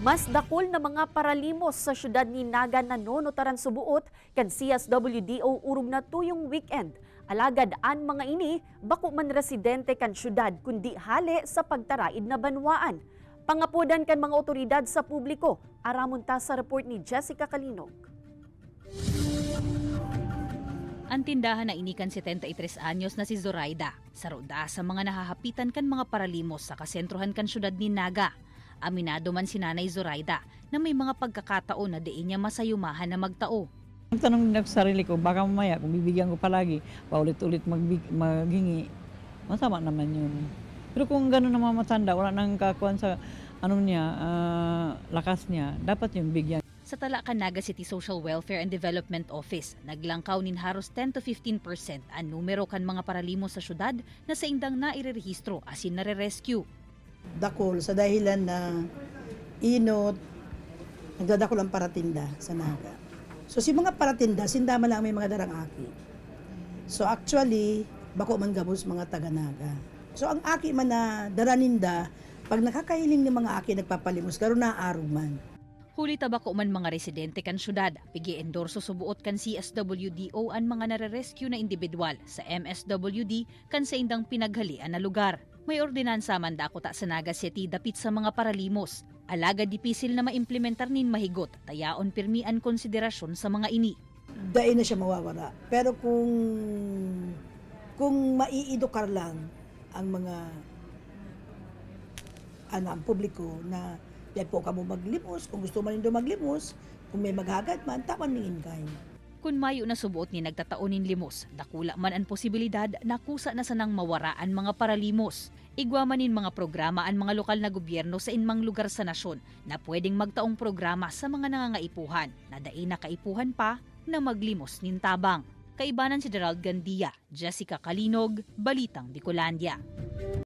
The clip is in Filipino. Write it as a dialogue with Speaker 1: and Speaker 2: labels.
Speaker 1: Mas dakol na mga paralimos sa syudad ni Naga nanonotaran subuot kan CSWDO urog na tuyong weekend. Alagad an mga ini, bako man residente kan syudad kundi hali sa pagtaraid na banwaan. Pangapudan kan mga otoridad sa publiko. Aramon ta sa report ni Jessica Kalinog.
Speaker 2: Ang tindahan na inikan 73 anyos na si Zoraida, saruda sa mga nahahapitan kan mga paralimos sa kasentrohan kan syudad ni Naga. Aminado man si Nanay Zoraida na may mga pagkakataon na diin niya masayumahan na magtao.
Speaker 3: Ang tanong nila sa sarili ko, baka mamaya kung bibigyan ko palagi, paulit-ulit maghingi, masama naman yun. Pero kung gano'n na mga matanda, wala nang kakuan sa lakas niya, dapat yung bigyan.
Speaker 2: Sa Talacan, Naga City Social Welfare and Development Office, naglangkaw nin haros 10 to 15% ang numero kan mga paralimos sa syudad na sa indang nairerehistro asin nare-rescue.
Speaker 4: Dakol sa dahilan na inot, nagdadakol ang paratinda sa Naga. So si mga paratinda, sindama lang may mga darang aki. So actually, bako man gabos mga taga-Naga. So ang aki man na daraninda, pag nakakahiling ni mga aki nagpapalimos, karon na aruman.
Speaker 2: Huli tabako man mga residente kan syudad, pigi-endorso subuot kan CSWDO ang mga nare-rescue na individual sa MSWD kan sa indang pinaghalian na lugar. May ordinansa man dako ta sa Naga City dapit sa mga paralimos. Alaga dipisil na maimplementar nin mahigot, tayaon pirmian konsiderasyon sa mga ini.
Speaker 4: Dahil na siya mawawala. Pero kung maiidukar lang ang mga ang publiko na yan po ka mo maglimos, kung gusto man nindo maglimos, kung may maghagad man, tawan ningin kayo.
Speaker 2: Kung mayo na subuot ni nagtataonin limos, dakula man ang posibilidad na kusa na sanang mawaraan mga paralimos. Igwa manin mga programa ang mga lokal na gobyerno sa inmang lugar sa nasyon na pwedeng magtaong programa sa mga nangangaipuhan na daing nakaipuhan pa na maglimos nin tabang. Kaibanan si Gerald Gandia, Jessica Kalinog, Balitang Bicolandia.